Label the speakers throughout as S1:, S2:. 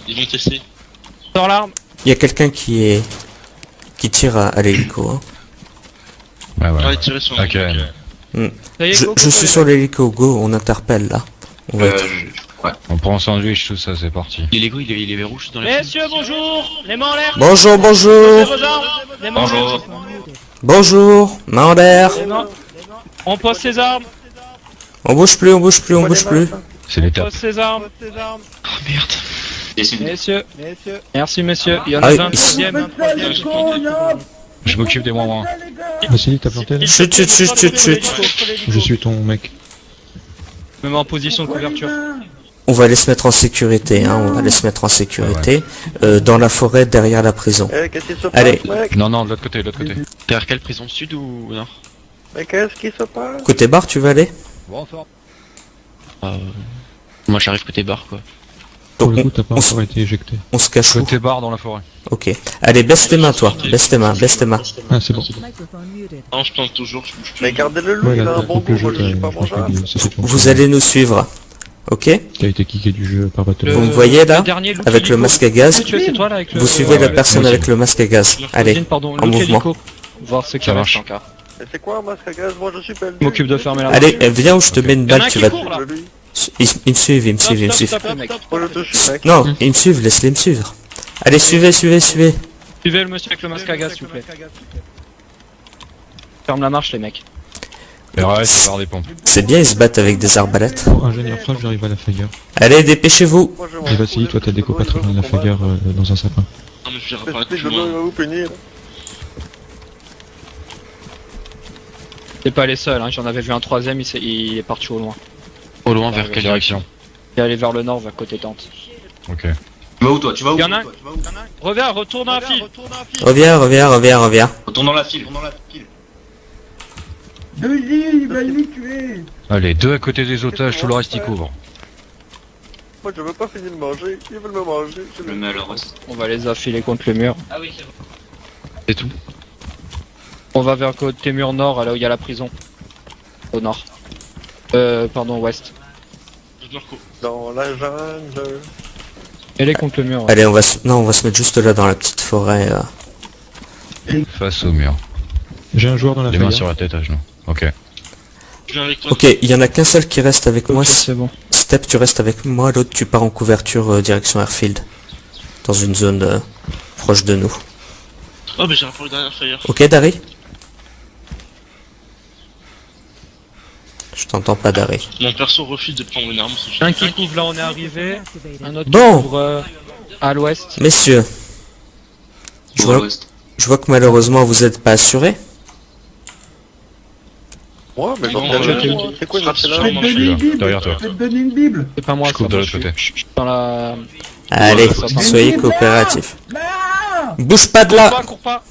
S1: Ils vont tester.
S2: Sors l'arme.
S3: Il y a quelqu'un qui tire à l'hélico. Hein.
S4: Ouais, ouais.
S1: Allez, tirer sur
S4: Ok.
S2: Ça y est, go, go,
S3: Je
S2: go,
S3: suis
S2: les
S3: sur
S2: mecs.
S3: l'hélico, go, on interpelle là. On va être...
S4: On prend un sandwich, tout ça, c'est parti.
S1: Les Lego, il est rouge dans les
S2: Messieurs, bonjour. Les mains en l'air.
S3: Bonjour,
S2: Posez
S3: bonjour.
S2: vos armes. Les mains en l'air.
S3: Bonjour, main en l'air.
S2: Les mains. On pose ses armes.
S3: On bouge plus, on bouge plus, on bouge plus.
S4: C'est l'étape.
S2: Pose ses armes.
S1: Oh merde.
S2: Messieurs. Merci messieurs. Il y en
S3: Ah,
S2: a un
S3: ils-
S2: troisième. Un troisième.
S4: Je m'occupe des moins.
S5: Vassili, t'as planté là?
S3: Chut, chut, chut, chut, chut.
S5: Je suis ton mec.
S2: Je me mets en position de couverture.
S3: On va aller se mettre en sécurité, hein, on va aller se mettre en sécurité. Dans la forêt derrière la prison.
S6: Eh, qu'est-ce qui se passe,
S3: Allez.
S6: mec?
S4: Non, non, de l'autre côté, de l'autre côté.
S1: Derrière quelle prison, sud ou nord?
S6: Mais qu'est-ce qui se passe?
S3: Côté bar, tu veux aller?
S1: Moi j'arrive côté bar quoi.
S5: Pour
S3: Donc
S5: le coup, t'as pas
S3: on s-
S5: encore été éjecté.
S3: on se cache où?
S4: Côté bar dans la forêt.
S3: Ok. Allez, baisse tes mains toi, baisse tes mains, baisse tes mains.
S5: Ah, c'est bon.
S1: Non, je plante toujours, je bouge plus.
S6: Mais gardez-le lui,
S5: Ouais,
S6: il
S5: là,
S6: a un
S5: t'as
S6: bon
S5: trop le
S6: goût, moi
S5: jeu,
S6: je suis pas
S5: je pense
S6: mangeable.
S5: que ça, c'est ton
S3: Vous
S5: choix.
S3: allez nous suivre. Ok?
S5: T'as été kické du jeu par battle.
S3: Vous me voyez là?
S2: Le dernier, Luke
S3: Avec le
S2: Illico.
S3: masque à gaz.
S2: Monsieur, c'est toi là avec le...
S3: Vous suivez
S4: Ouais,
S3: la
S4: ouais,
S3: personne
S4: moi
S3: avec
S4: aussi.
S3: le masque à gaz. Allez,
S2: Pardon,
S3: en
S2: Luke
S3: mouvement.
S2: Illico. Voir ce qui
S4: Ça
S2: reste
S4: marche.
S2: encore.
S6: Mais c'est quoi un masque à gaz? Moi je suis perdu.
S2: Je m'occupe de fermer la
S3: Allez, viens où je te mets une
S2: Il y en a
S3: balle,
S2: un
S3: tu
S2: qui
S3: vas...
S2: court, là.
S6: Lui.
S3: Ils me suivent, ils me suivent, ils me suivent.
S2: Stop, stop, mec.
S6: Moi je te suis, mec.
S3: Non, ils me suivent, laisse-les me suivre. Allez, suivez, suivez, suivez.
S2: Suivez le monsieur avec le masque à gaz, s'il vous plaît. Ferme la marche, les mecs.
S4: RAS, c'est par des pompes.
S3: C'est bien, ils se battent avec des arbalètes.
S5: Oh, ingénieur Flash, j'arrive à la Fagure.
S3: Allez, dépêchez-vous.
S6: Moi je m'en
S5: Et Vassili, toi, t'as des copains dans la Fagure dans un sapin.
S1: Non mais je vais
S6: fous.
S1: reparaître
S6: Espèce
S1: plus
S6: de nom, il
S1: loin.
S6: va vous punir.
S2: C'est pas les seuls, hein. J'en avais vu un troisième, il est parti au loin.
S1: Au loin, vers quelle direction?
S2: Il est allé vers le nord, vers côté tente.
S4: Ok.
S7: Tu vas où toi? Tu vas où?
S2: Il y en a un.
S7: toi, tu vas où?
S2: Reviens, retourne dans la file.
S3: Reviens, reviens, reviens, reviens.
S7: Retourne dans la file, retourne dans la file.
S4: Allez, deux à côté des otages, tout le reste y couvre.
S6: Moi je veux pas finir de manger, ils veulent me manger. je
S7: Le
S6: le-
S7: malheureux.
S2: On va les affiler contre le mur.
S7: Ah oui, c'est bon.
S1: C'est tout.
S2: On va vers côté mur nord, là où il y a la prison. Au nord. Pardon, ouest.
S6: Dans la jungle.
S2: Elle est contre le mur. Ouais.
S3: Allez, non, on va se mettre juste là dans la petite forêt.
S4: Face au mur.
S5: J'ai un joueur dans la
S4: Les mains
S5: Fagure.
S4: sur la tête, à genoux. Ok.
S1: Je viens avec toi.
S3: Ok, il y en a qu'un seul qui reste avec moi.
S2: Ok, c'est bon.
S3: Step, tu restes avec moi, l'autre tu pars en couverture direction Airfield. Dans une zone proche de nous.
S1: Oh mais j'ai un problème derrière Fire.
S3: Ok, Dari? Je t'entends pas, Dari.
S1: Mon perso refuse de prendre une arme. si je-
S2: Un qui couvre là, on est arrivé. Un autre
S3: Bon.
S2: qui couvre à l'ouest.
S3: Messieurs, je
S7: Pour
S3: vois,
S7: l'ouest.
S3: je vois que malheureusement vous êtes pas assurés.
S6: Moi, mais
S1: Non,
S6: dans
S1: je
S6: quel
S1: t'ai
S6: jeu? C'est quoi une
S1: Frappe sur
S6: marche
S1: moi,
S4: Je suis là, derrière toi.
S2: C'est pas moi,
S4: Je couvre
S2: ça,
S4: de
S2: moi,
S4: l'autre côté.
S2: je suis dans la...
S3: Allez,
S2: ça sent-
S3: soyez coopératifs. Bouge pas de là!
S2: Cours pas.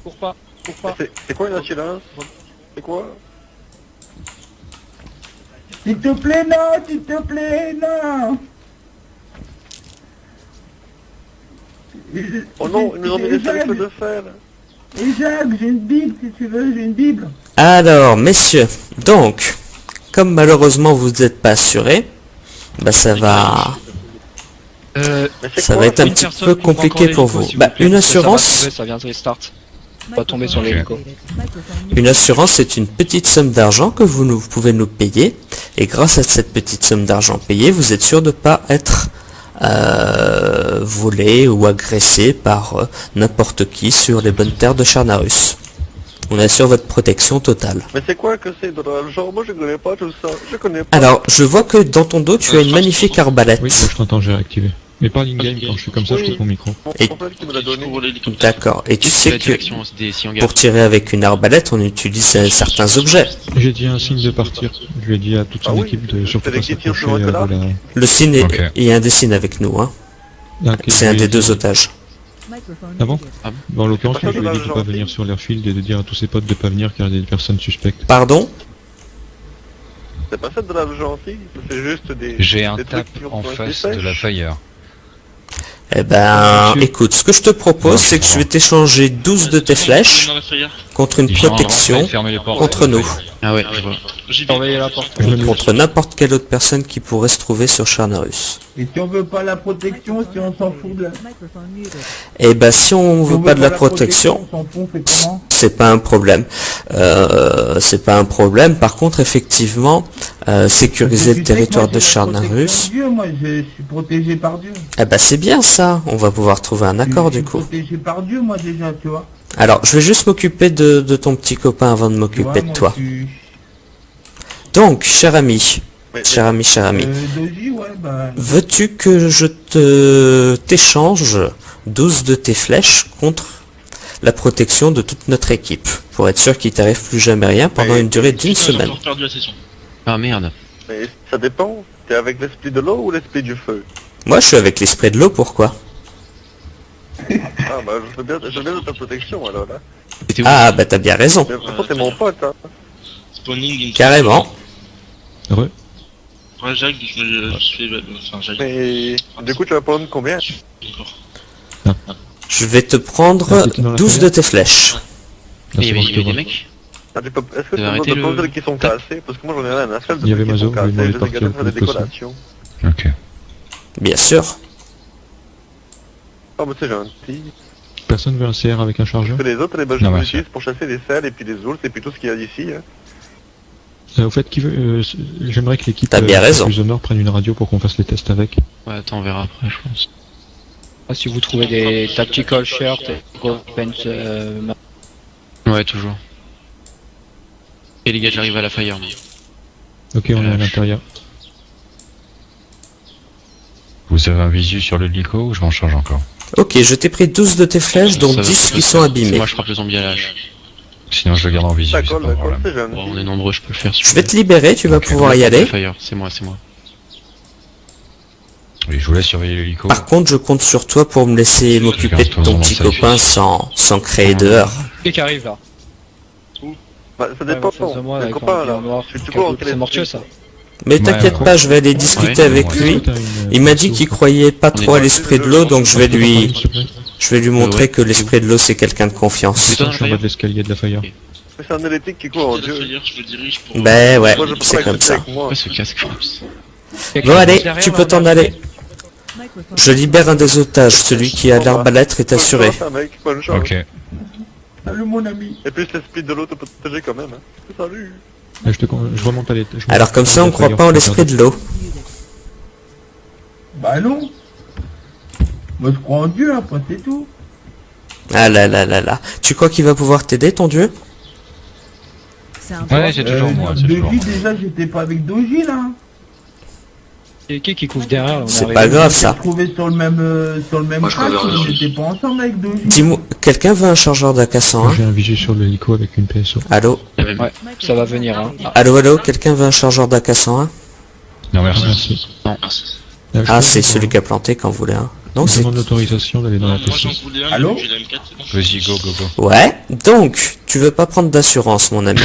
S2: Cours pas. Cours pas.
S6: C'est quoi une assurance? C'est quoi?
S8: S'il te plaît, non, s'il te plaît, non.
S6: Oh non, ils nous ont mis des cercles de fer.
S8: Et Jacques, j'ai une Bible, si tu veux, j'ai une Bible.
S3: Alors, messieurs, donc, comme malheureusement vous n'êtes pas assurés, bah ça va...
S6: Mais c'est
S3: Ça
S6: quoi?
S3: va être un
S2: Une
S3: petit
S2: personne
S3: peu
S2: couvre
S3: compliqué
S2: encore
S3: pour
S2: l'hélico,
S3: vous.
S2: s'il
S3: Bah,
S2: plaît.
S3: une
S2: Ça va
S3: assurance,
S2: tomber, ça vient de restart. On va tomber sur l'hélico.
S3: c'est une petite somme d'argent que vous pouvez nous payer. Et grâce à cette petite somme d'argent payée, vous êtes sûr de ne pas être volé ou agressé par n'importe qui sur les bonnes terres de Charnarus. On assure votre protection totale.
S6: Mais c'est quoi que c'est de l'argent? Moi je connais pas tout ça. Je connais pas.
S3: Alors, je vois que dans ton dos, tu as une magnifique arbalète.
S5: Oui, je t'entends, j'ai réactivé. Mais parle in-game, quand je suis comme ça, je coupe mon micro.
S6: Mon
S3: Et-
S6: frère qui me l'a donné.
S1: Pour l'hélicoptère.
S3: D'accord. Et tu
S1: C'est
S3: sais
S1: la
S3: que
S1: direction des Siangars.
S3: pour tirer avec une arbalète, on utilise certains objets.
S5: J'ai dit un signe de partir. Je lui ai dit à toute son
S6: Ah oui,
S5: équipe de surtout
S6: c'est
S5: pas
S6: les qui tirent
S5: s'approcher
S6: sur votre
S5: de
S6: arc.
S5: la...
S3: Le signe est,
S4: Ok.
S3: il y a un des signes avec nous, hein.
S5: Ok,
S3: C'est un
S5: je lui ai
S3: des
S5: dit-
S3: deux otages.
S5: Ah bon?
S1: Ah bon
S5: Bon, en l'occurrence,
S6: C'est pas
S5: je lui ai dit
S6: ça,
S5: de
S6: de
S5: pas
S6: l'argent.
S5: venir sur l'airfield et de dire à tous ses potes de pas venir car il y a des personnes suspectes.
S3: Pardon?
S6: C'est pas ça de l'argent gentil, c'est juste des.
S4: J'ai un
S6: des
S4: tap
S6: trucs qui ont
S4: en
S6: été
S4: face
S6: faits.
S4: de la Fire.
S3: Eh ben,
S5: Monsieur.
S3: écoute, ce que je te propose,
S4: Non,
S3: c'est que
S4: ça
S3: je
S4: va.
S3: vais t'échanger 12 de tes flèches
S1: Dans la Fire.
S3: contre une
S4: Ils sont en train de
S3: protection
S4: fermer les portes.
S3: contre nous.
S4: Fire.
S1: Ah ouais, je vois. J'ai
S2: Surveillez la porte.
S3: Contre n'importe quelle autre personne qui pourrait se trouver sur Charnarus.
S8: Et si on veut pas la protection, si on s'en fout de la...
S3: Et bah si on
S8: si
S3: veut
S8: on
S3: pas de la protection,
S8: on s'en fout, on fait comment?
S3: c'est pas un problème. C'est pas un problème. Par contre, effectivement, sécuriser le territoire de Charnarus,
S8: Dieu, moi, je suis protégé par Dieu.
S3: eh bah c'est bien ça. On va pouvoir trouver un accord du coup.
S8: Je suis protégé par Dieu, moi, déjà, tu vois.
S3: Alors, je vais juste m'occuper de ton petit copain avant de
S8: Tu vois,
S3: m'occuper de
S8: moi,
S3: toi.
S8: je suis-
S3: Donc, cher ami,
S6: Mais-
S3: cher ami, cher ami,
S8: Doji, ouais, bah...
S3: veux-tu que je t'échange 12 de tes flèches contre la protection de toute notre équipe, pour être sûr qu'il t'arrive plus jamais rien pendant
S6: Mais-
S3: une durée d'une
S1: J'ai
S3: semaine.
S1: encore perdu la session.
S4: Ah merde.
S6: Mais ça dépend. T'es avec l'esprit de l'eau ou l'esprit du feu?
S3: Moi, je suis avec l'esprit de l'eau, pourquoi?
S6: Ah bah je veux bien de ta protection alors là.
S1: C'était où?
S3: Ah, bah t'as bien raison.
S6: Mais pourtant t'es mon pote hein.
S1: Spawning.
S3: Carrément.
S5: Ouais.
S1: Ouais, Jacques, je fais... Enfin, Jacques.
S6: Mais du coup tu vas prendre combien?
S1: Encore.
S3: Je vais te prendre 12 de tes flèches.
S5: Là,
S1: Il y
S5: c'est
S1: avait
S5: bon, je te vois.
S1: des mecs.
S6: Ah, tu peux... Est-ce que tu
S1: Vous
S6: peux
S1: arrêtez
S6: me
S1: le-
S6: demander qui sont cassés? Parce que moi j'en ai rien à faire de
S5: Il y avait
S6: trucs qui
S5: Mazo,
S6: sont
S5: vous lui
S6: cassés,
S5: demandez
S6: je
S5: de
S6: les garde
S5: partir
S6: pour des
S5: le plus possible.
S6: décorations.
S4: Ok.
S3: Bien sûr.
S6: Ah bah c'est gentil.
S5: Personne veut un CR avec un chargeur?
S6: Parce que les autres, les je
S4: Non,
S6: les
S4: merci.
S6: utilise pour chasser les cerfs et puis les ours et puis tout ce qu'il y a d'ici. Hein.
S5: Au fait, qui veut... j'aimerais que l'équipe
S3: T'as bien raison.
S5: plus au nord prenne une radio pour qu'on fasse les tests avec.
S1: Ouais, attends, on verra après, je pense.
S2: Ah, si vous trouvez des tactical shirts et pants,
S1: Ouais, toujours. Et les gars, j'arrive à la fire.
S5: Ok, on est à l'intérieur.
S4: Vous avez un visu sur le lico ou je m'en charge encore?
S3: Ok, je t'ai pris 12 de tes flèches, dont
S1: Ça va,
S3: 10 qui
S1: ça
S3: sont
S1: va.
S3: abîmées.
S1: Moi, je frappe le zombie à l'âge.
S4: Sinon je le garde en visu, c'est
S6: D'accord,
S4: pas un
S6: d'accord,
S4: problème.
S6: c'est
S1: Bon, on est
S6: gentil.
S1: nombreux, je peux le faire. si
S3: Je
S1: vous
S3: vais te libérer, tu vas
S4: Ok,
S3: pouvoir y
S1: voulez.
S3: aller.
S1: Fire, c'est moi, c'est moi.
S4: Oui, je vous laisse surveiller le lico.
S3: Par contre, je compte sur toi pour me laisser m'occuper de ton petit copain sans créer de heurts.
S2: qui arrive là.
S6: Bah ça
S2: Ouais,
S6: dépend.
S2: en face de moi,
S6: Les
S2: avec un
S6: copains
S2: habit en
S6: là.
S2: noir.
S6: Tu peux en
S2: C'est mortier ça.
S3: Mais t'inquiète
S4: ouais.
S3: pas, je vais aller discuter
S1: Ouais,
S3: avec
S4: ouais.
S3: lui.
S5: T'as une-
S3: Il m'a dit qu'il croyait pas
S1: On est
S3: trop à
S1: dans-
S3: l'esprit de l'eau, donc je vais lui montrer
S1: Ouais.
S3: que l'esprit de l'eau c'est quelqu'un de confiance.
S1: toi,
S5: Je suis en bas de l'escalier de la fire.
S6: Mais c'est un électrique qui court en Dieu.
S1: Je me dirige pour...
S3: Ben ouais,
S6: Moi je peux
S3: c'est
S6: pas
S3: comme
S6: accepter
S3: ça.
S6: avec moi.
S1: Pourquoi ce casque Frops?
S3: Bon allez, tu peux t'en aller. Je libère un des otages, celui qui a l'arbalète est assuré.
S6: Bonne chance, mec, bonne chance.
S4: Ok.
S8: Salut mon ami.
S6: Et puis l'esprit de l'eau te protéger quand même. Hein. Salut.
S5: Je remonte à l'étage.
S3: Alors comme ça, on croit pas en l'esprit de l'eau.
S8: Bah non. Moi je crois en Dieu, après c'est tout.
S3: Ah là là là là. Tu crois qu'il va pouvoir t'aider, ton dieu?
S4: Ouais, c'est toujours moi, c'est toujours
S8: Doji,
S4: moi.
S8: déjà j'étais pas avec Doji là.
S2: Et qui couvre derrière là, on est
S3: C'est
S2: arrivé.
S3: pas grave
S8: On s'est
S3: ça.
S8: retrouvés sur le même
S7: Moi, je
S8: track,
S7: préfère
S8: mais
S7: Doji.
S8: j'étais pas ensemble avec Doji.
S3: Dis-moi, quelqu'un veut un chargeur d'AK-101?
S5: J'ai un visu sur le hélico avec une PSO.
S3: Allô?
S2: Ouais, ça va venir hein. Ah,
S3: Allô, allô? Quelqu'un veut un chargeur d'AK-101?
S4: Non, merci.
S5: Merci.
S1: Non.
S3: Ah, c'est celui qui a planté quand vous voulez un. Non,
S5: Je
S3: c'est...
S5: demande l'autorisation d'aller dans
S1: Non,
S5: la
S1: moi j'en
S5: T6.
S1: voulais un,
S8: Allô
S1: mais j'ai la M4, c'est bon.
S4: Vas-y, go, go, go.
S3: Ouais, donc, tu veux pas prendre d'assurance, mon ami?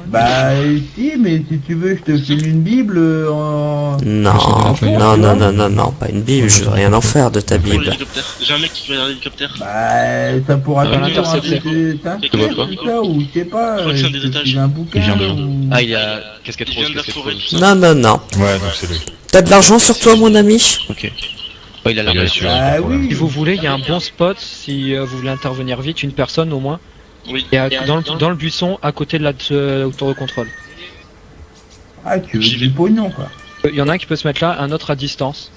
S8: Bah si, mais si tu veux, je te file une Bible en...
S3: Non, non, non, non, non, non, pas une Bible, je veux rien en faire de ta
S1: Pour
S3: Bible.
S1: l'hélicoptère. J'ai un mec qui va dans l'hélicoptère.
S8: Bah ça pourra
S1: Ah,
S8: te faire
S2: l'intercepter.
S1: Tu vois pas
S8: tout ça, ou je sais pas,
S1: Je crois que c'est un
S8: je
S1: des
S8: te
S1: étages.
S8: file un bouquin,
S4: Il vient de où
S8: ou...
S1: Ah, il a casquette rose, de la casquette forêt, rose. tout ça.
S3: Non, non, non.
S4: Ouais, donc c'est lui.
S3: T'as de l'argent sur toi, mon ami?
S1: Ok. Oh, il a l'air
S4: Bien
S1: de
S4: sûr.
S8: Bah
S4: pas de problème.
S8: oui.
S2: Si vous voulez, il y a un bon spot si vous voulez intervenir vite, une personne au moins.
S1: Oui.
S2: Et dans le buisson à côté de la tour de contrôle.
S8: Ah, tu veux
S1: J'y
S8: du
S1: vais.
S8: pognon quoi.
S2: Il y en a un qui peut se mettre là, un autre à distance.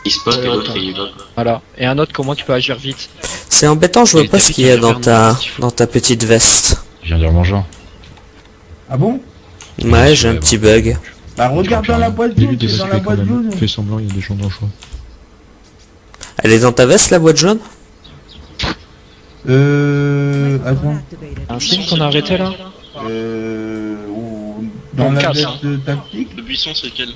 S7: Il spot et l'autre il va.
S2: Voilà. Et un autre comment qui peut agir vite.
S3: C'est embêtant, je vois
S1: Il
S3: pas
S1: t'a
S3: ce
S1: dit
S3: qu'il y a
S1: qu'il
S3: dans
S1: allait faire
S3: dans ta petite veste.
S4: Je viens dire bonjour.
S8: Ah bon?
S3: Ouais, j'ai un petit bug.
S8: Bah regarde dans la boîte
S5: J'ai vu
S8: jaune,
S5: des
S8: c'est dans la
S5: aspects quand
S8: boîte
S5: même.
S8: jaune.
S5: Fais semblant, il y a des gens dangereux.
S3: Elle est dans ta veste, la boîte jaune?
S8: Attends.
S2: Un film qu'on a arrêté là.
S8: Ou
S2: Dans
S8: dans
S2: le
S8: la
S2: casse,
S8: veste tactique.
S1: Le buisson, c'est lequel?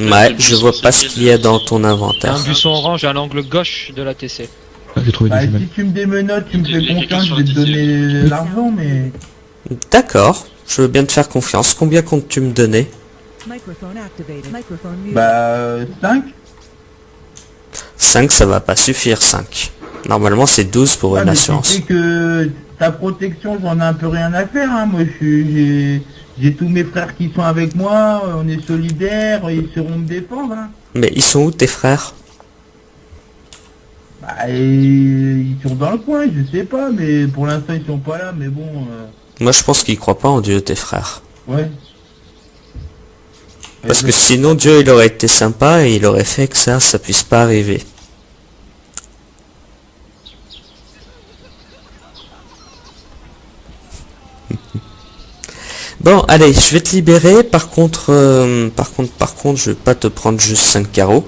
S3: Ouais, je vois pas ce qu'il y a dans ton
S2: Il y a
S3: inventaire.
S2: un buisson orange à l'angle gauche de la TC.
S5: Ah, j'ai trouvé
S8: Bah
S5: des
S8: si
S5: jumelles.
S8: tu me démenottes, tu me
S1: Il y a
S8: fais
S1: quelqu'un
S8: confiance,
S1: sur
S8: je vais
S1: la
S8: te
S1: TC.
S8: donner l'argent, mais...
S3: D'accord, je veux bien te faire confiance. Combien comptes-tu me donner?
S8: Bah 5.
S3: 5, ça va pas suffire, 5. Normalement, c'est 12 pour
S8: Ah,
S3: une
S8: mais tu
S3: assurance.
S8: sais que ta protection, j'en ai un peu rien à faire, hein. Moi, j'ai tous mes frères qui sont avec moi, on est solidaires, ils sauront me défendre, hein.
S3: Mais ils sont où tes frères?
S8: Bah, ils sont dans le coin, je sais pas, mais pour l'instant, ils sont pas là, mais bon,
S3: Moi, je pense qu'ils croient pas en Dieu, tes frères.
S8: ouais.
S3: Parce que sinon, Dieu, il aurait été sympa et il aurait fait que ça puisse pas arriver. Bon, allez, je vais te libérer. Par contre, je vais pas te prendre juste 5 carreaux.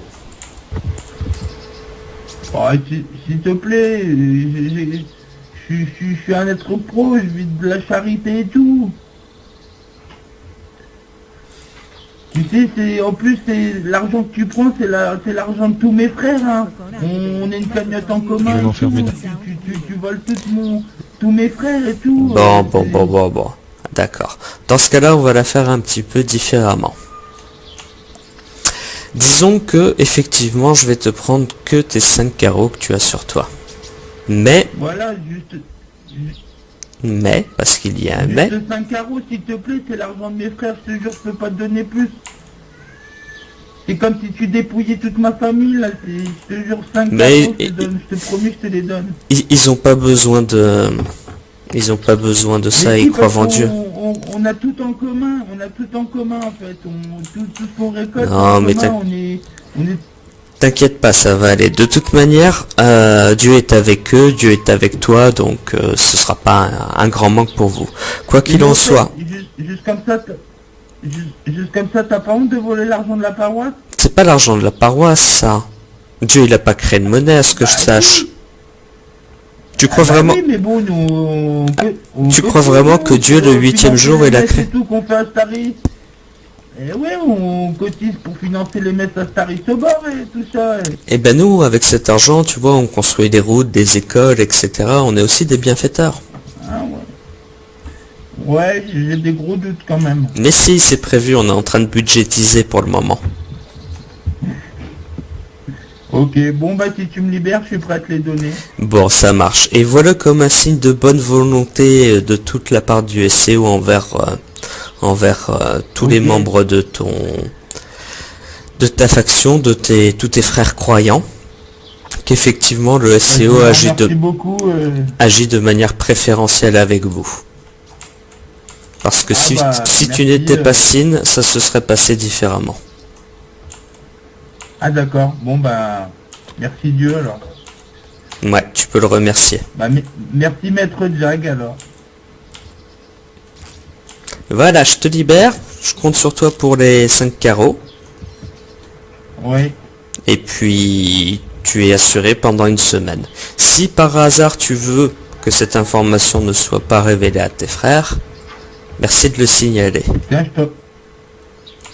S8: Oh, s'il te plaît, je suis un être pro, je vis de la charité et tout. Tu sais, en plus, c'est l'argent que tu prends, c'est l'argent de tous mes frères, hein. On est une cagnotte en
S5: Je
S8: commun.
S5: vais
S8: et
S5: m'enfermer
S8: tout. Tu voles tous mes frères et tout.
S3: Bon. D'accord. Dans ce cas-là, on va la faire un petit peu différemment. Disons que, effectivement, je vais te prendre que tes 5 carreaux que tu as sur toi. Mais,
S8: Voilà,
S3: parce qu'il y a un mais,
S8: juste 5 carreaux, s'il te plaît, c'est l'argent de mes frères, je te jure, je peux pas te donner plus. C'est comme si tu dépouillais toute ma famille, là, je te jure, 5
S3: Mais-
S8: carreaux, je te promets, je te les donne.
S3: ils ont pas besoin de... Ils ont pas besoin de ça,
S8: Mais
S3: ils
S8: si,
S3: croient
S8: parce
S3: en Dieu.
S8: On a tout en commun, en fait. Tout ce qu'on récolte
S3: Non,
S8: en
S3: mais
S8: commun, on est...
S3: T'inquiète pas, ça va aller. De toute manière, Dieu est avec eux, Dieu est avec toi, donc ce sera pas un grand manque pour vous. Quoi qu'il en soit,
S8: Juste comme ça, juste comme ça, t'as pas honte de voler l'argent de la paroisse?
S3: c'est pas l'argent de la paroisse, ça. Dieu, il a pas créé de monnaie, à ce que je sache. Tu crois vraiment...
S8: Oui, mais bon, nous...
S3: Tu crois vraiment que Dieu, le 8e jour, il a créé...
S8: C'est tout qu'on fait à Starry. Et ouais, on cotise pour financer les messes à Starry Sobor et tout ça.
S3: Eh ben nous, avec cet argent, tu vois, on construit des routes, des écoles, etc. On est aussi des bienfaiteurs.
S8: Ah ouais. Ouais, j'ai des gros doutes quand même.
S3: Mais si, c'est prévu, on est en train de budgétiser pour le moment.
S8: Ok, bon bah si tu me libères, je suis prêt à te les donner.
S3: Bon, ça marche. Et voilà comme un signe de bonne volonté de toute la part du SCO envers tous les
S8: Ok.
S3: membres de ta faction, tous tes frères croyants, qu'effectivement le SCO
S8: Merci beaucoup.
S3: agit de manière préférentielle avec vous. Parce que si tu
S8: merci,
S3: n'étais pas Sin, ça se serait passé différemment.
S8: Ah d'accord, bon bah merci Dieu alors.
S3: Ouais, tu peux le remercier.
S8: Bah merci Maître Jag alors.
S3: Voilà, je te libère. Je compte sur toi pour les 5 carreaux.
S8: Oui.
S3: Et puis, tu es assuré pendant une semaine. Si par hasard tu veux que cette information ne soit pas révélée à tes frères, merci de le signaler.
S8: Tiens, je te...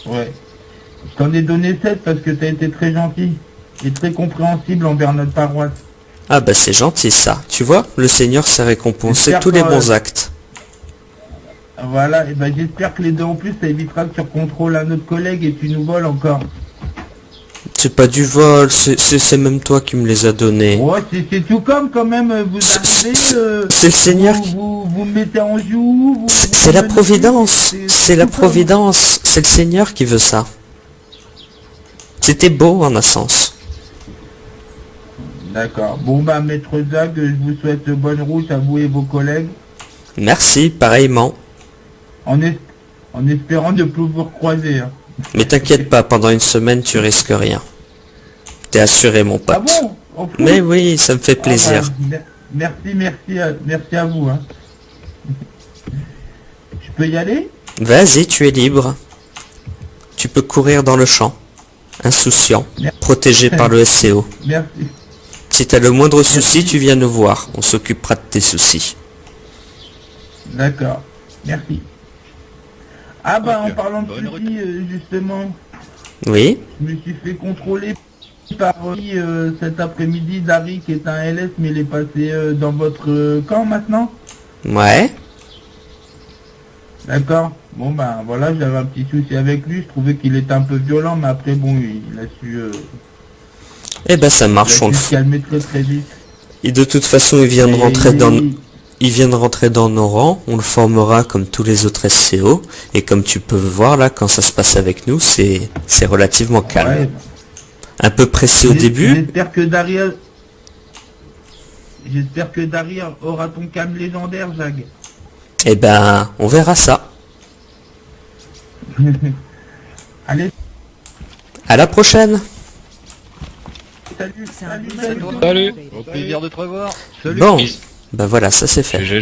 S8: Ouais. Je t'en ai donné 7 parce que t'as été très gentil et très compréhensible envers notre paroisse.
S3: Ah bah c'est gentil ça. Tu vois, le Seigneur sait récompenser
S8: J'espère
S3: tous les
S8: que-
S3: bons actes.
S8: Voilà, et ben j'espère que les deux en plus ça évitera que tu recontrôles un autre collègue et tu nous voles encore.
S3: C'est pas du vol, c'est même toi qui me les as donnés.
S8: Ouais, c'est tout comme quand même, vous arrivez...
S3: C'est le Seigneur qui...
S8: Vous me mettez en joue,
S3: C'est la providence, c'est la providence, c'est le Seigneur qui veut ça. C'était beau en un sens.
S8: D'accord. Bon bah Maître Zag, je vous souhaite bonne route à vous et vos collègues,
S3: Merci, pareillement.
S8: en espérant de plus vous recroiser. Hein.
S3: Mais t'inquiète pas, pendant une semaine tu risques rien. T'es assuré mon pote.
S8: Ah bon? En plus
S3: Mais oui, ça me fait plaisir.
S8: Ah bah, merci à vous. Hein. Je peux y aller?
S3: Vas-y, tu es libre. Tu peux courir dans le champ. Insouciant. Protégé par le SCO.
S8: Merci.
S3: Si t'as le moindre souci, tu viens nous voir. On s'occupera de tes soucis.
S8: D'accord. Merci. Ah bah
S4: Ok.
S8: en parlant de
S4: Bonne
S8: soucis, justement,
S3: Oui?
S8: je me suis fait contrôler par cet après-midi Dari qui est un LS mais il est passé dans votre camp maintenant.
S3: Ouais?
S8: D'accord. Bon ben voilà, j'avais un petit souci avec lui, je trouvais qu'il était un peu violent mais après bon il a su,
S3: Eh ben ça marche,
S8: se calmer très très vite.
S3: Et de toute façon, il vient de rentrer dans nos rangs, on le formera comme tous les autres SCO, et comme tu peux voir là, quand ça se passe avec nous, c'est relativement calme.
S8: Ouais.
S3: Un peu pressé au début,
S8: J'espère que Daria aura ton calme légendaire, Jag.
S3: eh ben, on verra ça.
S8: Allez,
S3: À la prochaine.
S8: salut.
S2: Salut. Au plaisir de te revoir. Salut.
S3: Bon, ben voilà, ça c'est fait.
S4: J'ai